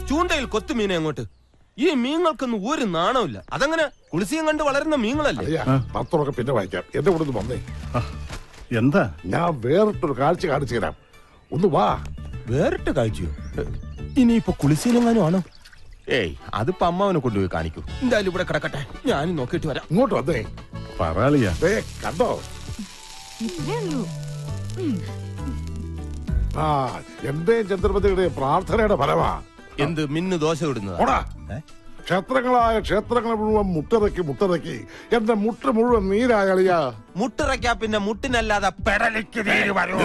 ചൂണ്ടയിൽ കൊത്തുമീനെ അങ്ങോട്ട്. ഈ മീനുകൾക്കൊന്നും ഒരു നാണമില്ല. അതങ്ങനെ കുളിസിയും കണ്ട് വളരുന്ന മീനുകളല്ലേ? പത്രമൊക്കെ പിന്നെ വായിക്കാം. എന്റെ കൂടെ ഒന്ന് വന്നേ. എന്താ? ഞാൻ വേറിട്ടൊരു കാഴ്ച കാണിച്ചു തരാം. ഒന്ന് വാ. വേറിട്ട് കാഴ്ചയോ? ഇനിയിപ്പോ കുളിസിയിലെങ്ങാനും ആണോ? ഏയ്, അതിപ്പോ അമ്മാവനെ കൊണ്ടുപോയി കാണിക്കൂ. എന്തായാലും ഇവിടെ കിടക്കട്ടെ, ഞാനും നോക്കിയിട്ട് വരാം. ഇങ്ങോട്ട് വന്നേ. പറയാളിയാ കണ്ടോ? ആ, എന്റെ ചന്ദ്രപതിയുടെ പ്രാർത്ഥനയുടെ ഫലമാ. എന്ത് മിന്നു ദോശ ഇടുന്നതാ? ക്ഷേത്രങ്ങളായ ക്ഷേത്രങ്ങളെ മുഴുവൻ മുട്ടതക്കി എന്റെ മുട്ട മുഴുവൻ നീരാളിയാ. മുട്ടിറക്കാ പിന്നെ മുട്ടിനല്ലാതെ പെടലിക്ക് നീര് വരൂ.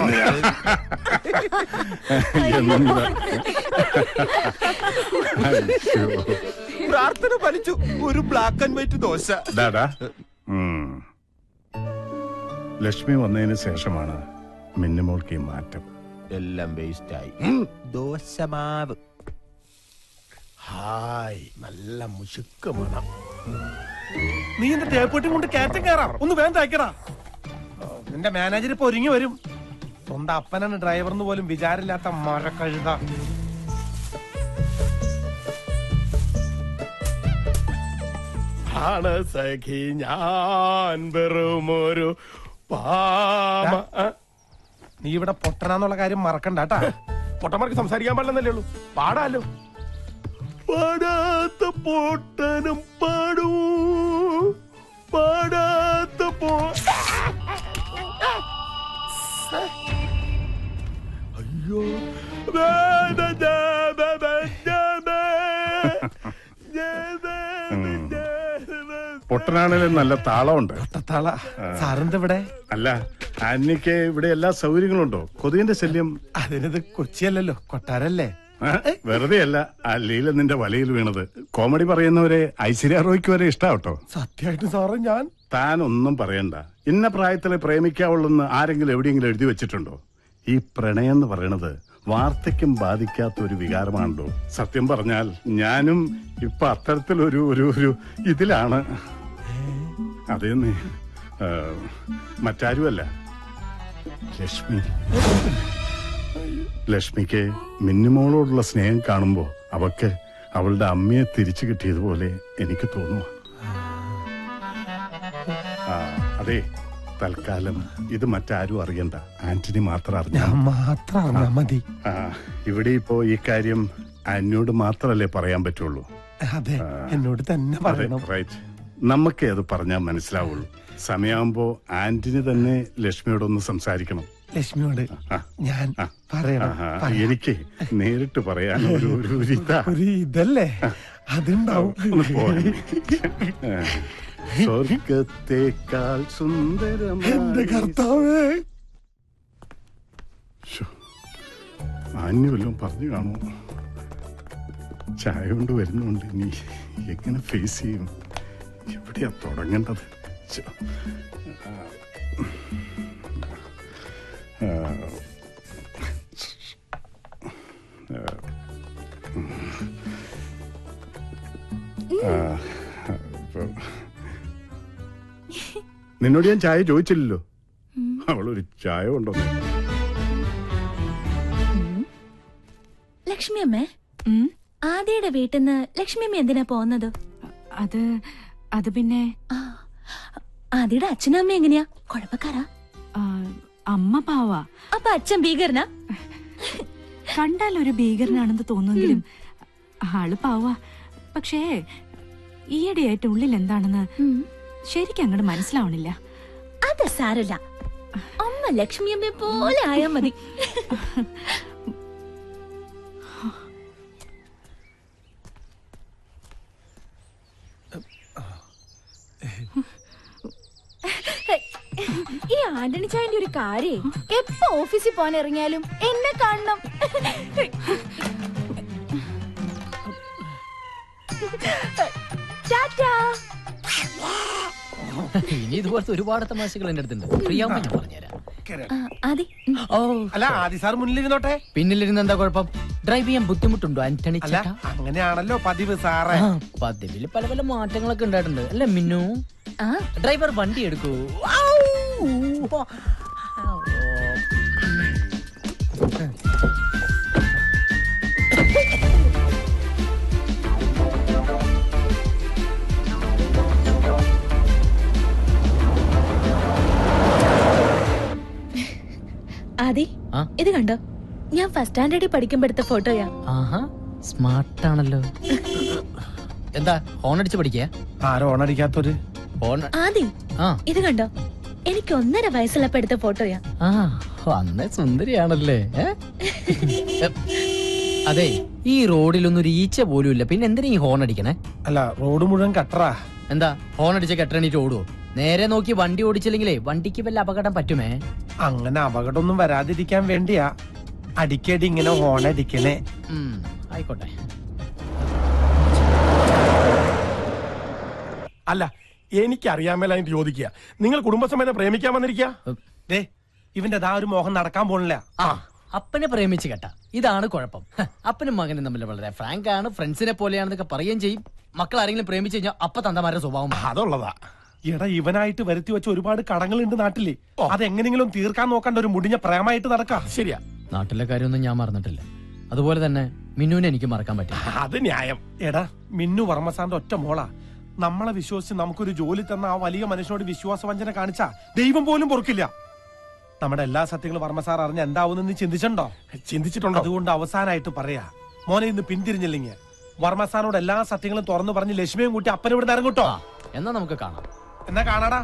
പ്രാർത്ഥന ഫലിച്ചു. ഒരു black and white dosa. Lakshmi വന്നതിന് ശേഷമാണ് മിന്നുമോൾക്ക് ഈ മാറ്റം. എല്ലാം വേസ്റ്റായി. ദോശമാവ്. ഹായ്, നല്ല മുശുക്ക് മണം. നീ എന്റെ തേപ്പൊട്ടിയും കൊണ്ട് കയറ്റം കയറാം. ഒന്ന് വേഗം തയ്ക്കടാ. നിന്റെ മാനേജർ ഇപ്പൊ ഒരുങ്ങി വരും. സ്വന്തം അപ്പനാണ് ഡ്രൈവർ എന്ന് പോലും വിചാരമില്ലാത്ത മരക്കഴുത. ആണ് സഖി ഞാൻ വെറുമൊരു പാമ. നീ ഇവിടെ പൊട്ടനാന്നുള്ള കാര്യം മറക്കണ്ടാട്ടാ. പൊട്ടന്മാർക്ക് സംസാരിക്കാൻ പാടില്ലെന്നല്ലേ ഉള്ളൂ. പാടാലോ. പാടാത്ത പൊട്ടനും പാടൂ, പാടാത്ത അയ്യോ പൊട്ടനാണേലും നല്ല താളമുണ്ട്. സാറിന്റെ അല്ല, ആന്റിക്ക് ഇവിടെ എല്ലാ സൗകര്യങ്ങളും ഉണ്ടോ? കൊതുകിന്റെ ശല്യം? അതിനത് കൊച്ചിയല്ലല്ലോ, കൊട്ടാരല്ലേ. വെറുതെ അല്ല, അല്ലീല നിന്റെ വലയിൽ വീണത്. കോമഡി പറയുന്നവരെ ഐശ്വര്യ റോയ്ക്ക് വരെ ഇഷ്ടാവട്ടോ. സത്യമായിട്ട് സാറ് ഞാൻ താൻ ഒന്നും പറയണ്ട. ഇന്ന പ്രായത്തിലെ പ്രേമിക്കാവുള്ളെന്ന് ആരെങ്കിലും എവിടെയെങ്കിലും എഴുതി വെച്ചിട്ടുണ്ടോ? ഈ പ്രണയം എന്ന് പറയണത് വാർദ്ധക്യം ബാധിക്കാത്ത ഒരു വികാരമാണല്ലോ. സത്യം പറഞ്ഞാൽ ഞാനും ഇപ്പൊ അത്തരത്തിലൊരു ഒരു ഒരു ഇതിലാണ്. അതേന്ന് മറ്റാരുമല്ല, ലക്ഷ്മി. ലക്ഷ്മിക്ക് മിന്നുമോളോടുള്ള സ്നേഹം കാണുമ്പോ അവക്ക് അവളുടെ അമ്മയെ തിരിച്ചു കിട്ടിയതുപോലെ എനിക്ക് തോന്നുന്നു. അതെ, തൽക്കാലം ഇത് മറ്റാരും അറിയണ്ട. ആന്റണി മാത്രം അറിഞ്ഞാ മതി. ഇവിടെ ഇപ്പോ ഈ കാര്യം എന്നോട് മാത്രല്ലേ പറയാൻ പറ്റുള്ളൂ. അതെ, എന്നോട് തന്നെ പറയണം. റൈറ്റ്. നമുക്കേ അത് പറഞ്ഞാൽ മനസ്സിലാവുള്ളൂ. സമയമാകുമ്പോ ആന്റണി തന്നെ ലക്ഷ്മിയോടൊന്ന് സംസാരിക്കണം. ലക്ഷ്മിയോട് ഞാൻ പറയണം. എനിക്ക് നേരിട്ട് പറയാൻ ഒരു ഇതല്ലേ അതുണ്ടാവും. സ്വർഗത്തേക്കാൾ സുന്ദരം എന്റെ കർത്താവേ. ആന്യവല്ലോ പറഞ്ഞു കാണുമോ? ചായ കൊണ്ട് വരുന്നുണ്ട്. ഇനി എങ്ങനെ ഫേസ് ചെയ്യും? എവിടെയാ തുടങ്ങേണ്ടത്? നിന്നോട് ഞാൻ ചായ ചോദിച്ചില്ലല്ലോ. അവളൊരു ചായ കൊണ്ടുവന്നു. ലക്ഷ്മി അമ്മേ, ആദിയുടെ വീട്ടിൽ നിന്ന് ലക്ഷ്മി അമ്മ എന്തിനാ പോകുന്നത്? അത് പിന്നെ ആദിയുടെ അച്ഛനും അമ്മ എങ്ങനെയാ? കുഴപ്പക്കാരാ? അമ്മ പാവാ. അപ്പൊ അച്ഛൻ ഭീകരനാ? കണ്ടാൽ ഒരു ഭീകരനാണെന്ന് തോന്നുമെങ്കിലും ആള് പാവാ. പക്ഷേ ഈയിടെയായിട്ട് ഉള്ളിൽ എന്താണെന്ന് ശരിക്കും അങ്ങോട്ട് മനസ്സിലാവണില്ല. അത് സാരല്ല, അമ്മ ലക്ഷ്മി അമ്മയെ പോലെ ആയാ മതി. ഈ ആന്റണി ചായന്റെ ഒരു കാര്യം, എപ്പോ ഓഫീസിൽ പോകാൻ ഇറങ്ങിയാലും എന്നെ കാണണം. ഇനി ഇതുപോലത്തെ ഒരുപാട് തമാശകൾ എന്റെ അടുത്തുണ്ട്. ഫ്രീയാവുമ്പോ ഞാൻ പറഞ്ഞുതരാം. അല്ല, ആദി സാർ മുന്നിലിരുന്നോട്ടെ. പിന്നിലിരുന്ന് എന്താ കുഴപ്പം? ഡ്രൈവ് ചെയ്യാൻ ബുദ്ധിമുട്ടുണ്ടോ ആന്റണി? അങ്ങനെയാണല്ലോ പതിവ് സാറേ. പതിവില് പല പല മാറ്റങ്ങളൊക്കെ ഉണ്ടായിട്ടുണ്ട് അല്ലെ മിന്നു? ഡ്രൈവർ വണ്ടി എടുക്കൂ. ആ? ഇത് കണ്ടോ, ഞാൻ ഫസ്റ്റ് സ്റ്റാൻഡേർഡിൽ പഠിക്കുമ്പോ എടുത്ത ഫോട്ടോയാ. ആഹാ സ്മാർട്ടാണല്ലോ. എന്താ ഹോൺ അടിച്ച് പഠിക്കുക? ആരോ ഓണടിക്കാത്തൊരു ഹോൺ. ആദി, ആ ഇത് കണ്ടോ, എനിക്ക് 1.5 വയസ്സുള്ളപ്പോ എടുത്ത ഫോട്ടോയാ. ആ അന്നേ സുന്ദരിയാണല്ലേ. അതെ, ഈ റോഡിലൊന്നും ഒരു ഈച്ച പോലും ഇല്ല, പിന്നെ എന്തിനാ ഈ ഹോൺ അടിക്കണേ? അല്ല, റോഡ് മുഴുവൻ കട്ടറാ. എന്താ ഹോൺ അടിച്ച കെട്ടണിട്ട് ഓടുവോ? നേരെ നോക്കി വണ്ടി ഓടിച്ചില്ലെങ്കിലേ വണ്ടിക്ക് വല്ല അപകടം പറ്റുമേ. അങ്ങനെ അപകടമൊന്നും വരാതിരിക്കാൻ വേണ്ടിയാ അടിക്കടി ഇങ്ങനെ ഹോണടിക്കണേ. ആയിക്കോട്ടെ. അല്ല, എനിക്കറിയാൻ മേലായിട്ട് ചോദിക്കുക, നിങ്ങൾ കുടുംബസമേതം പ്രേമിക്കാൻ വന്നിരിക്കുക? ദേ, ഇവന്റെ ദാ ഒരു മോഹം നടക്കാൻ പോണില്ല. ആ അപ്പനെ പ്രേമിച്ച് കേട്ട, ഇതാണ് കുഴപ്പം. അപ്പനും മകനും തമ്മിൽ വളരെ ഫ്രാങ്ക് ആണ്, ഫ്രണ്ട്സിനെ പോലെയാണെന്നൊക്കെ പറയുകയും ചെയ്യും. മക്കൾ ആരെങ്കിലും പ്രേമിച്ചു കഴിഞ്ഞാൽ അപ്പ തന്തമാരുടെ സ്വഭാവം അതുള്ളതാ. എടാ, ഇവനായിട്ട് വരുത്തി വെച്ച ഒരുപാട് കടങ്ങളുണ്ട് നാട്ടില്. അതെങ്ങനെങ്കിലും തീർക്കാൻ നോക്കണ്ട ഒരു മുടിഞ്ഞ പ്രേമായിട്ട് നടക്കാം. ശരിയാ, നാട്ടിലെ കാര്യമൊന്നും ഞാൻ മറന്നിട്ടില്ല. അതുപോലെ തന്നെ മിന്നുവിനെ എനിക്ക് മറക്കാൻ പറ്റില്ല. അത് ന്യായം. എടാ, മിന്നു വർമ്മസാറിന്റെ ഒറ്റ മോളാ. നമ്മളെ വിശ്വസിച്ച് നമുക്കൊരു ജോലി തന്ന ആ വലിയ മനുഷ്യനോട് വിശ്വാസവഞ്ചന കാണിച്ചാ ദൈവം പോലും പൊറുക്കില്ല. നമ്മുടെ എല്ലാ സത്യങ്ങളും വർമ്മസാർ അറിഞ്ഞ എന്താവുന്ന നീ ചിന്തിച്ചിട്ടുണ്ടോ? അതുകൊണ്ട് അവസാനമായിട്ട് പറയാ, മോനെ ഇന്ന് പിന്തിരിഞ്ഞില്ലെങ്കിൽ വർമ്മസാറിനോട് എല്ലാ സത്യങ്ങളും തുറന്നു പറഞ്ഞ് ലക്ഷ്മിയും കൂട്ടി അപ്പനിവിടെ ഇറങ്ങൂട്ടോ. എന്നാ നമുക്ക് കാണാം. എന്നാ കാണാടാ.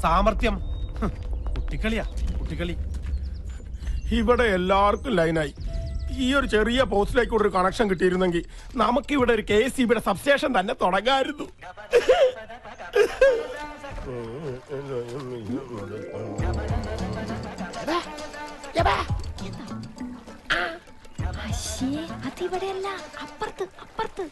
സാമർത്ഥ്യം കുട്ടിക്കളിയാ, കുട്ടിക്കളി. ഇവിടെ എല്ലാവർക്കും ലൈനായി. ഈ ഒരു ചെറിയ പോസ്റ്റിലേക്ക് ഒരു കണക്ഷൻ കിട്ടിയിരുന്നെങ്കിൽ നമുക്കിവിടെ ഒരു KCB സബ്സ്റ്റേഷൻ തന്നെ തുടങ്ങായിരുന്നു. അതിവിടെയല്ല, അപ്പുറത്ത് അപ്പുറത്ത്.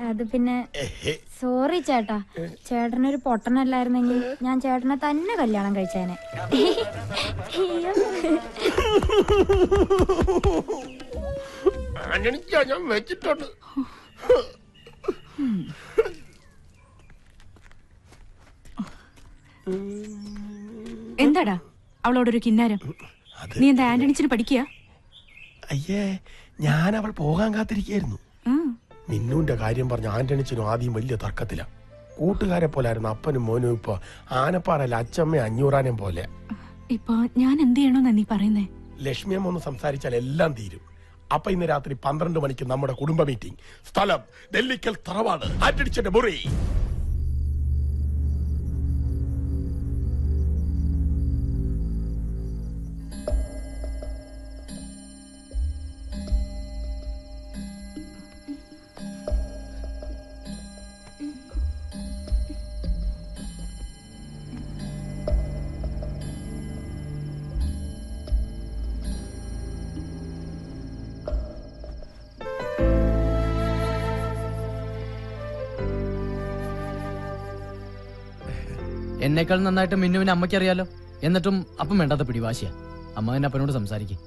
അത് പിന്നെ സോറി ചേട്ടാ, ചേട്ടനൊരു പൊട്ടനല്ലായിരുന്നെങ്കിൽ ഞാൻ ചേട്ടനെ തന്നെ കല്യാണം കഴിച്ചേനെ. ഞാൻ വെച്ചിട്ടുണ്ട്. എന്താടാ അവളോടൊരു കിന്നാരം? നീ എന്താ ആന്റണിച്ചിന് പഠിക്കുക? അയ്യേ, ഞാൻ അവൾ പോകാൻ കാത്തിരിക്കായിരുന്നു. മിന്നുവിന്റെ കാര്യം പറഞ്ഞ ആന്റണിച്ചനും ആദ്യം വലിയ തർക്കത്തില. കൂട്ടുകാരെ പോലായിരുന്നു അപ്പനും മോനും. ഇപ്പൊ ആനപ്പാറയിലെ അച്ചമ്മ അഞ്ഞൂറാനും പോലെ. ഇപ്പൊ ഞാൻ എന്ത് ചെയ്യണോന്നാ നീ പറയുന്നേ? ലക്ഷ്മിയമ്മ ഒന്ന് സംസാരിച്ചാൽ എല്ലാം തീരും. അപ്പൊ ഇന്ന് രാത്രി 12 മണിക്ക് നമ്മുടെ കുടുംബ മീറ്റിംഗ്. സ്ഥലം നെല്ലിക്കൽ തറവാട്, ആന്റണിച്ചന്റെ മുറി. എന്നേക്കാൾ നന്നായിട്ട് മിന്നുവിനെ അമ്മയ്ക്ക് അറിയാലോ. എന്നിട്ടും അപ്പം വേണ്ടാത്ത പിടിവാശിയാ. അമ്മ തന്നെ അപ്പനോട് സംസാരിക്കും.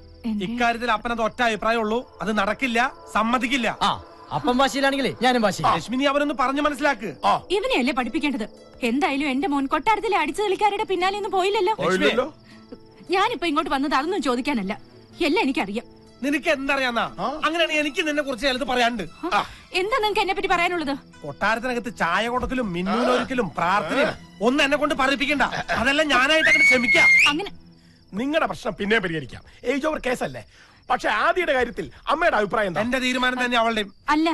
ഇക്കാര്യത്തിൽ അപ്പനത് ഒറ്റ അഭിപ്രായമുള്ളൂ, അത് നടക്കില്ല, സമ്മതിക്കില്ല. ആ അപ്പം വാശിയിലാണെങ്കിലേ ഞാനും വാശി. ലക്ഷ്മി, നീ അവനൊന്ന് പറഞ്ഞു മനസ്സിലാക്ക്. ഇവനെയല്ലേ പഠിപ്പിക്കേണ്ടത്? എന്തായാലും എന്റെ മോൻ കൊട്ടാരത്തിലെ അടിച്ചു കളിക്കാരുടെ പിന്നാലെ ഒന്നും പോയില്ലല്ലോ. ഞാനിപ്പോ ഇങ്ങോട്ട് വന്നത് അതൊന്നും ചോദിക്കാനല്ല, എല്ലാം എനിക്കറിയാം. നിനക്ക് എന്തറിയാന്നാ? അങ്ങനെയാണെങ്കിൽ എനിക്ക് നിന്നെ കുറിച്ച് ചിലത് പറയാണ്ട്. എന്താ നിങ്ങക്ക് എന്നെ പറ്റി പറയാനുള്ളത്? കൊട്ടാരത്തിനകത്ത് ചായ കൊടുക്കലും മിന്നൂനൊരിക്കലും പ്രാർത്ഥനയും ഒന്നും എന്നെ കൊണ്ട് പറയിപ്പിക്കണ്ട. അതെല്ലാം ഞാനായിട്ട് അങ്ങനെ ക്ഷമിക്കാം. അങ്ങനെ നിങ്ങളുടെ പ്രശ്നം പിന്നെ പരിഹരിക്കാം. ഏജ് ഓവർ കേസല്ലേ. പക്ഷെ ആദ്യയുടെ കാര്യത്തിൽ അമ്മയുടെ അഭിപ്രായം എന്താ? എന്റെ തീരുമാനം തന്നെ അവളുടെയും. അല്ല,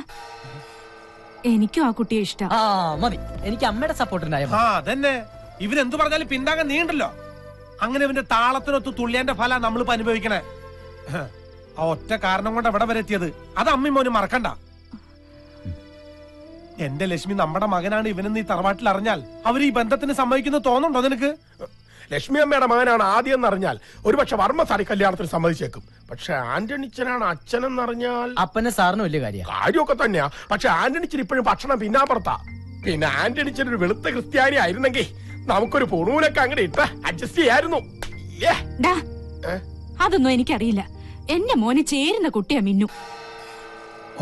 എനിക്കും ആ കുട്ടിയെ ഇഷ്ടം. ആ മതി, എനിക്ക് അമ്മയുടെ സപ്പോർട്ടുണ്ടായ ആ അതന്നെ. ഇവരെന്തു പറഞ്ഞാലും പിന്നാകെ നീണ്ടല്ലോ. അങ്ങനെ ഇവന്റെ താളത്തിനൊത്ത് തുള്ളിയന്റെ ഫല നമ്മളിപ്പോ അനുഭവിക്കണേ. ആ ഒറ്റ കാരണം കൊണ്ട് എവിടെ വരെ എത്തിയത് അത് അമ്മയും മോനും മറക്കണ്ട. എന്റെ ലക്ഷ്മി നമ്മുടെ മകനാണ് ഇവനെന്ന് ഈ തറവാട്ടിൽ അറിഞ്ഞാൽ അവർ ഈ ബന്ധത്തിന് സമ്മതിക്കുന്നത് തോന്നുന്നുണ്ടോ നിനക്ക്? ലക്ഷ്മി അമ്മയുടെ മകനാണ് ആദ്യം എന്നറിഞ്ഞാൽ ഒരുപക്ഷെ വർമ്മസാരി കല്യാണത്തിന് സമ്മതിച്ചേക്കും. പക്ഷെ ആന്റണിച്ചനാണ് അച്ഛനെന്നറിഞ്ഞാൽ അപ്പനെ സാറിന് വലിയ കാര്യമൊക്കെ തന്നെയാ. പക്ഷെ ആന്റണിച്ചൻ ഇപ്പോഴും ഭക്ഷണം പിന്നാപ്പുറത്താ. പിന്നെ ആന്റണിച്ചൻ ഒരു വെളുത്ത ക്രിസ്ത്യാനി ആയിരുന്നെങ്കിൽ നമുക്കൊരു പൊണൂലൊക്കെ അങ്ങനെ ഇട്ട് അഡ്ജസ്റ്റ് ചെയ്യായിരുന്നു. അതൊന്നും എനിക്കറിയില്ല. എന്റെ മോന് ചേരുന്ന കുട്ടിയാ മിന്നു.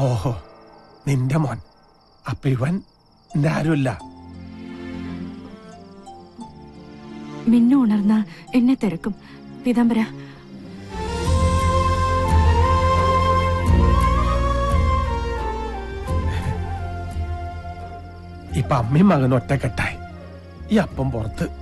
ഓഹോ, നിന്റെ മോൻ. അപ്പൊ ഇവൻ എന്റെ ആരുമില്ല. മിന്നു ഉണർന്ന എന്നെ തിരക്കും. പീതാംബര, ഇപ്പൊ അമ്മയും മകനും ഒറ്റക്കെട്ടായി. ഈ അപ്പം പുറത്ത്